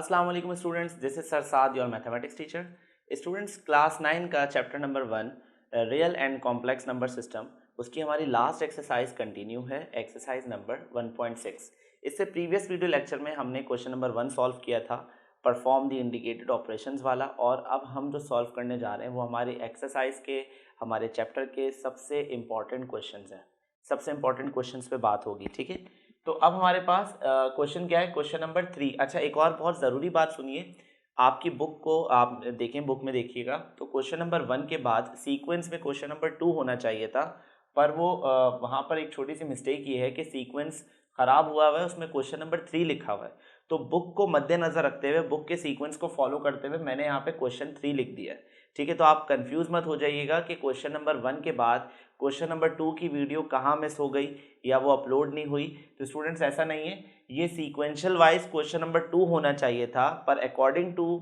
अस्सलाम वालेकुम students, this is Sarsad your mathematics teacher. Students, class 9 का chapter number 1 real and complex number system, उसकी हमारी लास्ट एक्सरसाइज कंटिन्यू है, एक्सरसाइज नंबर 1.6। इससे प्रीवियस वीडियो लेक्चर में हमने क्वेश्चन नंबर 1 सॉल्व किया था, परफॉर्म द इंडिकेटेड ऑपरेशंस वाला, और अब हम जो सॉल्व करने जा रहे हैं वो हमारी एक्सरसाइज के, हमारे चैप्टर के सबसे इम्पॉर्टेंट क्वेश्चंस हैं। सबसे इम्पॉर्टेंट क्वेश्चंस पे बात होगी, ठीक है। तो अब हमारे पास क्वेश्चन क्या है, क्वेश्चन नंबर 3। अच्छा, एक और बहुत ज़रूरी बात सुनिए, आपकी बुक को आप देखें, बुक में देखिएगा तो क्वेश्चन नंबर 1 के बाद सीक्वेंस में क्वेश्चन नंबर 2 होना चाहिए था, पर वो वहाँ पर एक छोटी सी मिस्टेक ये है कि सीक्वेंस ख़राब हुआ हुआ है, उसमें क्वेश्चन नंबर 3 लिखा हुआ है। तो बुक को मद्देनज़र रखते हुए, बुक के सीक्वेंस को फॉलो करते हुए मैंने यहाँ पे क्वेश्चन 3 लिख दिया है, ठीक है। तो आप कंफ्यूज मत हो जाइएगा कि क्वेश्चन नंबर 1 के बाद क्वेश्चन नंबर 2 की वीडियो कहाँ मिस हो गई या वो अपलोड नहीं हुई। तो स्टूडेंट्स, ऐसा नहीं है, ये सीक्वेंशियल वाइज क्वेश्चन नंबर 2 होना चाहिए था, पर अकॉर्डिंग टू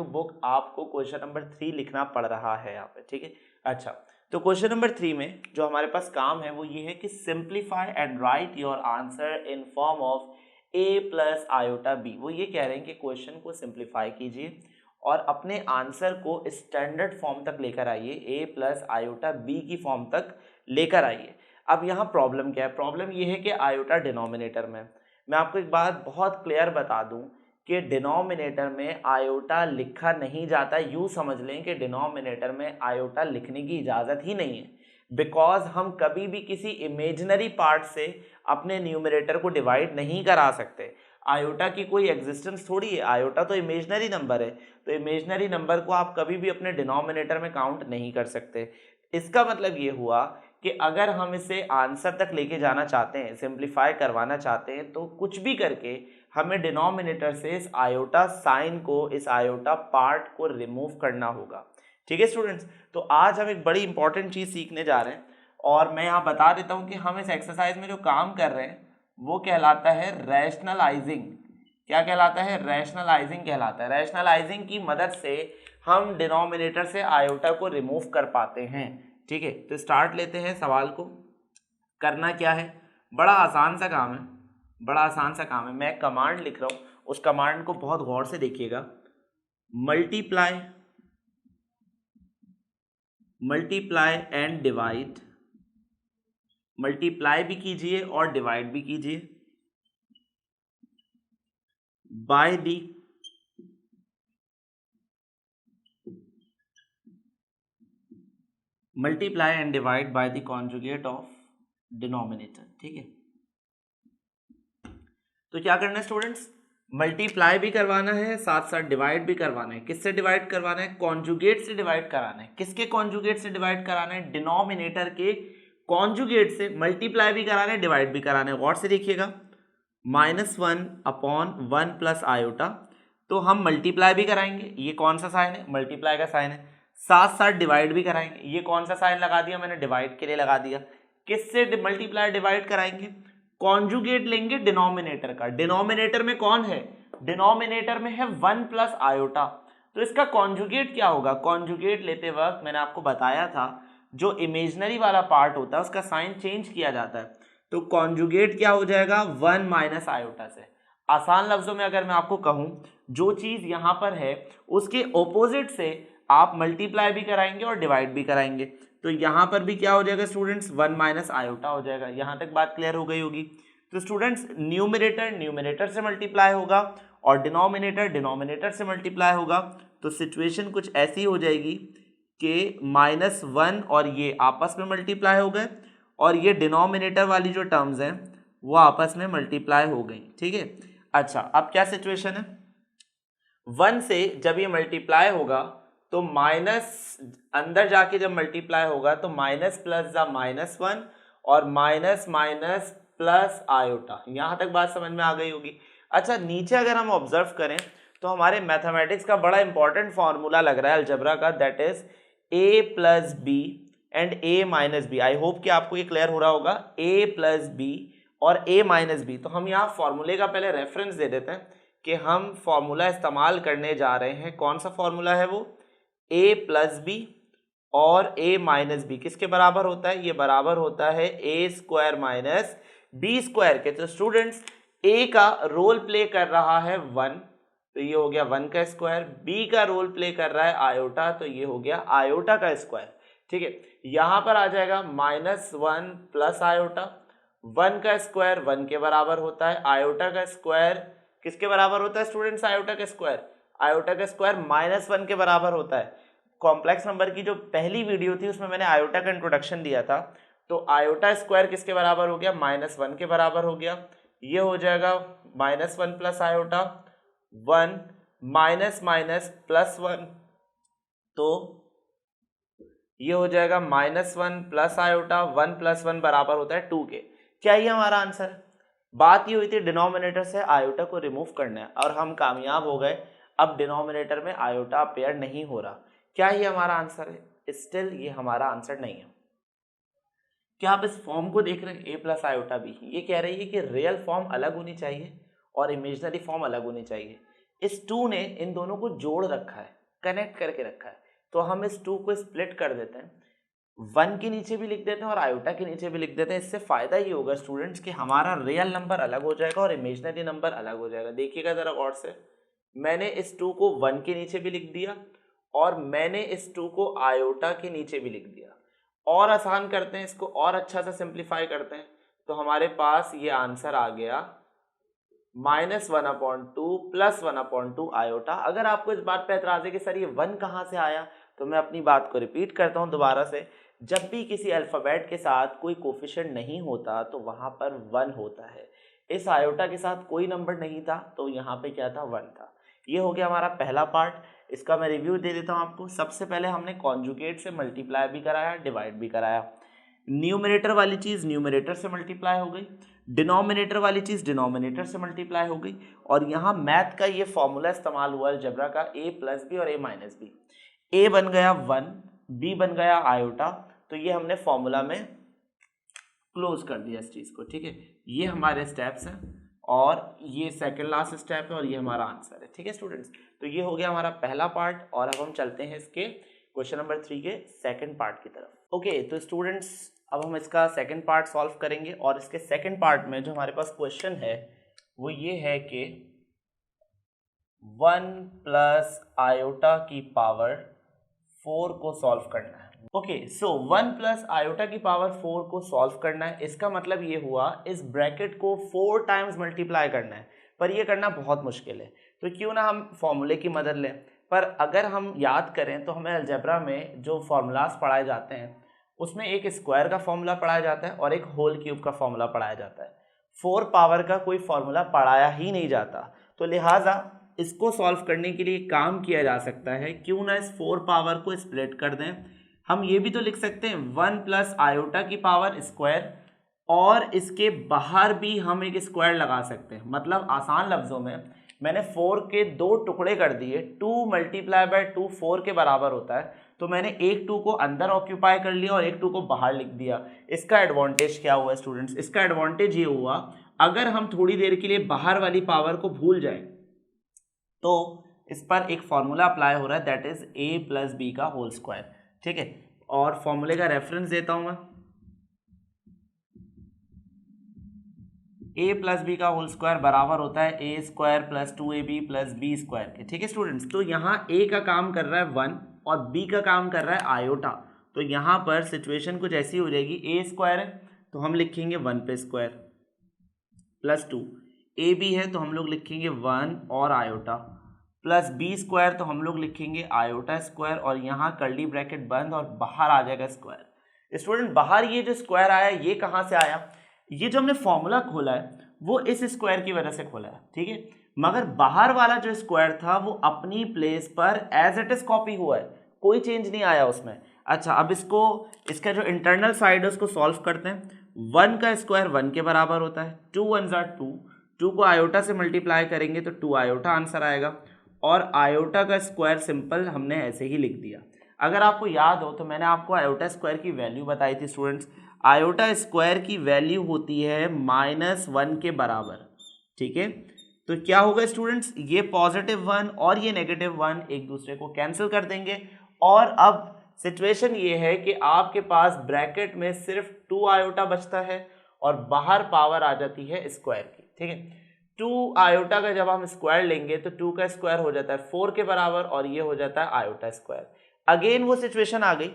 बुक आपको क्वेश्चन नंबर 3 लिखना पड़ रहा है यहाँ पे, ठीक है। अच्छा, तो क्वेश्चन नंबर 3 में जो हमारे पास काम है वो ये है कि simplify and write your answer in form of a plus iota b. वो ये कह रहे हैं कि क्वेश्चन को सिंप्लीफाई कीजिए और अपने आंसर को स्टैंडर्ड फॉर्म तक लेकर आइए, a प्लस आयोटा बी की फॉर्म तक लेकर आइए। अब यहाँ प्रॉब्लम क्या है? प्रॉब्लम ये है कि आयोटा डिनोमिनेटर में, मैं आपको एक बात बहुत क्लियर बता दूं कि डिनोमिनेटर में आयोटा लिखा नहीं जाता। यूँ समझ लें कि डिनोमिनेटर में आयोटा लिखने की इजाज़त ही नहीं है, बिकॉज हम कभी भी किसी इमेजिनरी पार्ट से अपने न्यूमरेटर को डिवाइड नहीं करा सकते। आयोटा की कोई एग्जिस्टेंस थोड़ी है, आयोटा तो इमेजनरी नंबर है, तो इमेजनरी नंबर को आप कभी भी अपने डिनोमिनेटर में काउंट नहीं कर सकते। इसका मतलब ये हुआ कि अगर हम इसे आंसर तक लेके जाना चाहते हैं, सिंप्लीफाई करवाना चाहते हैं, तो कुछ भी करके हमें डिनोमिनेटर से इस आयोटा साइन को, इस आयोटा पार्ट को रिमूव करना होगा, ठीक है स्टूडेंट्स। तो आज हम एक बड़ी इंपॉर्टेंट चीज़ सीखने जा रहे हैं, और मैं यहाँ बता देता हूँ कि हम इस एक्सरसाइज में जो काम कर रहे हैं वो कहलाता है रैशनलाइजिंग। क्या कहलाता है? रैशनलाइजिंग कहलाता है। रैशनलाइजिंग की मदद से हम डिनोमिनेटर से आयोटा को रिमूव कर पाते हैं, ठीक है। तो स्टार्ट लेते हैं सवाल को। करना क्या है? बड़ा आसान सा काम है, बड़ा आसान सा काम है। मैं कमांड लिख रहा हूँ, उस कमांड को बहुत गौर से देखिएगा। मल्टीप्लाई एंड डिवाइड, मल्टीप्लाई भी कीजिए और डिवाइड भी कीजिए by the multiply and divide by the conjugate of denominator, ठीक है। तो क्या करना है स्टूडेंट्स? मल्टीप्लाई भी करवाना है, साथ साथ डिवाइड भी करवाना है। किससे डिवाइड करवाना है? कॉन्जुगेट से डिवाइड कराना है। किसके कॉन्जुगेट से डिवाइड कराना है? डिनोमिनेटर के कॉन्जुगेट से। मल्टीप्लाई भी कराना है, डिवाइड भी कराना है। गौर से देखिएगा, -1/1 प्लस आयोटा, तो हम मल्टीप्लाई भी कराएंगे, ये कौन सा साइन है? मल्टीप्लाई का साइन है। साथ साथ डिवाइड भी कराएंगे, ये कौन सा साइन लगा दिया मैंने? डिवाइड के लिए लगा दिया। किससे मल्टीप्लाई डिवाइड कराएंगे? कॉन्जुगेट लेंगे डिनोमिनेटर का। डिनोमिनेटर में कौन है? डिनोमिनेटर में है 1 प्लस आयोटा, तो इसका कॉन्जुगेट क्या होगा? कॉन्जुगेट लेते वक्त मैंने आपको बताया था, जो इमेजनरी वाला पार्ट होता है उसका साइन चेंज किया जाता है, तो कॉन्जुगेट क्या हो जाएगा? 1 माइनस आयोटा से। आसान लफ्जों में अगर मैं आपको कहूं, जो चीज यहां पर है उसके ऑपोजिट से आप मल्टीप्लाई भी कराएंगे और डिवाइड भी कराएंगे, तो यहां पर भी क्या हो जाएगा स्टूडेंट्स? 1 माइनस आयोटा हो जाएगा। यहां तक बात क्लियर हो गई होगी। तो स्टूडेंट्स, न्यूमरेटर से मल्टीप्लाई होगा और डिनोमिनेटर से मल्टीप्लाई होगा, तो सिचुएशन कुछ ऐसी हो जाएगी कि -1 और ये आपस में मल्टीप्लाई हो गए, और ये डिनोमिनेटर वाली जो टर्म्स हैं वो आपस में मल्टीप्लाई हो गई, ठीक है। अच्छा, अब क्या सिचुएशन है? 1 से जब ये मल्टीप्लाई होगा तो माइनस, अंदर जाके जब मल्टीप्लाई होगा तो माइनस प्लस द -1 और माइनस माइनस प्लस आयोटा। यहां तक बात समझ में आ गई होगी। अच्छा, नीचे अगर हम ऑब्जर्व करें तो हमारे मैथमेटिक्स का बड़ा इंपॉर्टेंट फॉर्मूला लग रहा है अलजबरा का, that is a plus b and a minus b. I hope कि आपको ये क्लियर हो रहा होगा, a प्लस बी और a माइनस बी। तो हम यहाँ फॉर्मूले का पहले रेफरेंस दे देते हैं कि हम फॉर्मूला इस्तेमाल करने जा रहे हैं। कौन सा फॉर्मूला है वो? a प्लस बी और a माइनस बी किसके बराबर होता है? ये बराबर होता है a square minus b square के। तो स्टूडेंट्स, ए का रोल प्ले कर रहा है 1, तो ये हो गया 1 का स्क्वायर। बी का रोल प्ले कर रहा है आयोटा, तो ये हो गया आयोटा का स्क्वायर। ठीक है, यहां पर आ जाएगा -1 प्लस आयोटा। 1 का स्क्वायर 1 के बराबर होता है, आयोटा का स्क्वायर किसके बराबर होता है स्टूडेंट्स? आयोटा का स्क्वायर, आयोटा का स्क्वायर -1 के बराबर होता है। कॉम्प्लेक्स नंबर की जो पहली वीडियो थी उसमें मैंने आयोटा का इंट्रोडक्शन दिया था, तो आयोटा स्क्वायर किसके बराबर हो गया? -1 के बराबर हो गया। ये हो जाएगा -1 plus iota 1 minus minus plus 1, तो ये हो जाएगा -1 प्लस आयोटा 1 प्लस 1 बराबर होता है 2 के। क्या ये हमारा आंसर है? बात ये हुई थी डिनोमिनेटर से आयोटा को रिमूव करना है और हम कामयाब हो गए। अब डिनोमिनेटर में आयोटा पेयर नहीं हो रहा। क्या ये हमारा आंसर है? स्टिल ये हमारा आंसर नहीं है। क्या आप इस फॉर्म को देख रहे हैं? ए प्लस आयोटा बी, ये कह रही है कि रियल फॉर्म अलग होनी चाहिए और इमेजिनरी फॉर्म अलग होनी चाहिए। इस 2 ने इन दोनों को जोड़ रखा है, कनेक्ट करके रखा है, तो हम इस 2 को स्प्लिट कर देते हैं, 1 के नीचे भी लिख देते हैं और आयोटा के नीचे भी लिख देते हैं। इससे फायदा ये होगा स्टूडेंट्स कि हमारा रियल नंबर अलग हो जाएगा और इमेजिनरी नंबर अलग हो जाएगा। देखिएगा जरा गौर से, मैंने इस 2 को 1 के नीचे भी लिख दिया और मैंने इस 2 को आयोटा के नीचे भी लिख दिया। और आसान करते हैं इसको, और अच्छा सा सिंप्लीफाई करते हैं, तो हमारे पास ये आंसर आ गया -1/2 प्लस 1/2 आयोटा। अगर आपको इस बात पे एतराज है कि सर ये 1 कहाँ से आया, तो मैं अपनी बात को रिपीट करता हूँ दोबारा से। जब भी किसी अल्फ़ाबेट के साथ कोई कोफिशिएंट नहीं होता तो वहाँ पर 1 होता है। इस आयोटा के साथ कोई नंबर नहीं था तो यहाँ पे क्या था? 1 था। ये हो गया हमारा पहला पार्ट। इसका मैं रिव्यू दे देता हूँ आपको। सबसे पहले हमने कॉन्जुगेट से मल्टीप्लाई भी कराया, डिवाइड भी कराया। न्यूमरेटर वाली चीज़ न्यूमरेटर से मल्टीप्लाई हो गई, डिनोमिनेटर वाली चीज़ डिनोमिनेटर से मल्टीप्लाई हो गई, और यहाँ मैथ का ये फॉर्मूला इस्तेमाल हुआ अलजेब्रा का, a प्लस बी और a माइनस बी। a बन गया 1, b बन गया आयोटा, तो ये हमने फॉर्मूला में क्लोज कर दिया इस चीज़ को। ठीक है, ये हमारे स्टेप्स हैं और ये सेकंड लास्ट स्टेप है और ये हमारा आंसर है। ठीक है स्टूडेंट्स, तो ये हो गया हमारा पहला पार्ट और अब हम चलते हैं इसके क्वेश्चन नंबर 3 के सेकंड पार्ट की तरफ। ओके, तो स्टूडेंट्स अब हम इसका सेकंड पार्ट सॉल्व करेंगे और इसके सेकंड पार्ट में जो हमारे पास क्वेश्चन है वो ये है कि 1 प्लस आयोटा की पावर 4 को सॉल्व करना है। ओके, सो 1 प्लस आयोटा की पावर 4 को सॉल्व करना है। इसका मतलब ये हुआ इस ब्रैकेट को 4 टाइम्स मल्टीप्लाई करना है, पर ये करना बहुत मुश्किल है, तो क्यों ना हम फॉर्मूले की मदद लें। पर अगर हम याद करें तो हमें अलजेब्रा में जो फॉर्मूलाज पढ़ाए जाते हैं उसमें एक स्क्वायर का फॉर्मूला पढ़ाया जाता है और एक होल क्यूब का फॉर्मूला पढ़ाया जाता है। 4 पावर का कोई फॉर्मूला पढ़ाया ही नहीं जाता, तो लिहाजा इसको सॉल्व करने के लिए काम किया जा सकता है, क्यों ना इस 4 पावर को स्प्लिट कर दें। हम ये भी तो लिख सकते हैं 1 प्लस आयोटा की पावर स्क्वायर, और इसके बाहर भी हम एक स्क्वायर लगा सकते हैं। मतलब आसान लफ्ज़ों में मैंने 4 के 2 टुकड़े कर दिए, 2 मल्टीप्लाई बाय 2 4 के बराबर होता है, तो मैंने एक 2 को अंदर ऑक्यूपाई कर लिया और एक 2 को बाहर लिख दिया। इसका एडवांटेज क्या हुआ स्टूडेंट्स? इसका एडवांटेज ये हुआ, अगर हम थोड़ी देर के लिए बाहर वाली पावर को भूल जाएं तो इस पर एक फॉर्मूला अप्लाई हो रहा है, that is a plus b का होल स्क्वायर। ठीक है, और फॉर्मूले का रेफरेंस देता हूं मैं, a प्लस बी का होल स्क्वायर बराबर होता है a square plus 2ab plus b square के। ठीक है स्टूडेंट्स, तो यहाँ a का काम कर रहा है 1 और b का काम कर रहा है आयोटा, तो यहाँ पर सिचुएशन कुछ ऐसी हो जाएगी, a स्क्वायर है तो हम लिखेंगे 1 पे स्क्वायर प्लस 2, ab है तो हम लोग लिखेंगे 1 और आयोटा, प्लस बी स्क्वायर तो हम लोग लिखेंगे आयोटा स्क्वायर, और यहाँ कर्ली ब्रैकेट बंद और बाहर आ जाएगा स्क्वायर। स्टूडेंट बाहर ये जो स्क्वायर आया ये कहाँ से आया? ये जो हमने फॉर्मूला खोला है वो इस स्क्वायर की वजह से खोला है। ठीक है, मगर बाहर वाला जो स्क्वायर था वो अपनी प्लेस पर एज इट इज कॉपी हुआ है, कोई चेंज नहीं आया उसमें। अच्छा, अब इसको इसका जो इंटरनल साइड है उसको सॉल्व करते हैं। 1 का स्क्वायर 1 के बराबर होता है, 2 1 जार 2, 2 को आयोटा से मल्टीप्लाई करेंगे तो 2 आयोटा आंसर आएगा, और आयोटा का स्क्वायर सिंपल हमने ऐसे ही लिख दिया। अगर आपको याद हो तो मैंने आपको आयोटा स्क्वायर की वैल्यू बताई थी स्टूडेंट्स, आयोटा स्क्वायर की वैल्यू होती है -1 के बराबर। ठीक है, तो क्या होगा स्टूडेंट्स, ये +1 और ये -1 एक दूसरे को कैंसिल कर देंगे, और अब सिचुएशन ये है कि आपके पास ब्रैकेट में सिर्फ 2 आयोटा बचता है और बाहर पावर आ जाती है स्क्वायर की। ठीक है, 2 आयोटा का जब हम स्क्वायर लेंगे तो 2 का स्क्वायर हो जाता है 4 के बराबर और ये हो जाता है आयोटा स्क्वायर। अगेन वो सिचुएशन आ गई,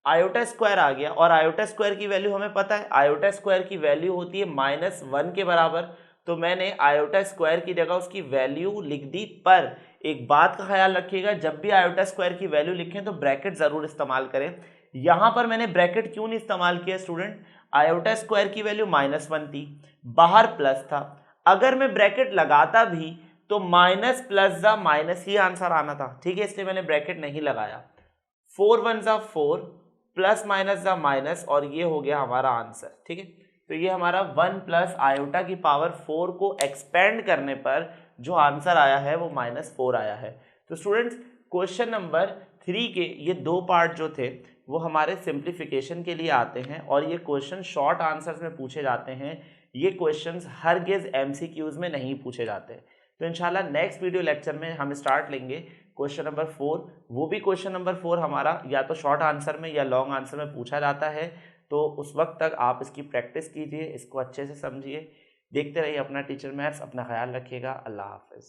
आयोटा स्क्वायर आ गया और आयोटा स्क्वायर की वैल्यू हमें पता है, आयोटा स्क्वायर की वैल्यू होती है -1 के बराबर। तो मैंने आयोटा स्क्वायर की जगह उसकी वैल्यू लिख दी, पर एक बात का ख्याल रखिएगा, जब भी आयोटा स्क्वायर की वैल्यू लिखें तो ब्रैकेट जरूर इस्तेमाल करें। यहां पर मैंने ब्रैकेट क्यों नहीं इस्तेमाल किया स्टूडेंट, आयोटा स्क्वायर की वैल्यू -1 थी, बाहर प्लस था, अगर मैं ब्रैकेट लगाता भी तो माइनस प्लस जा माइनस ही आंसर आना था, ठीक है, इसलिए मैंने ब्रैकेट नहीं लगाया। 4 1 जा 4, प्लस माइनस जा माइनस, और ये हो गया हमारा आंसर, ठीक है। तो ये हमारा 1 प्लस आयोटा की पावर 4 को एक्सपेंड करने पर जो आंसर आया है वो -4 आया है। तो स्टूडेंट्स क्वेश्चन नंबर 3 के ये 2 पार्ट जो थे वो हमारे सिंप्लीफिकेशन के लिए आते हैं और ये क्वेश्चन शॉर्ट आंसर्स में पूछे जाते हैं, ये क्वेश्चंस हरगिज एमसीक्यूज में नहीं पूछे जाते। तो इंशाल्लाह नेक्स्ट वीडियो लेक्चर में हम स्टार्ट लेंगे क्वेश्चन नंबर 4, वो भी क्वेश्चन नंबर 4 हमारा या तो शॉर्ट आंसर में या लॉन्ग आंसर में पूछा जाता है। तो उस वक्त तक आप इसकी प्रैक्टिस कीजिए, इसको अच्छे से समझिए, देखते रहिए अपना टीचर मैथ्स, अपना ख्याल रखिएगा, अल्लाह हाफिज़।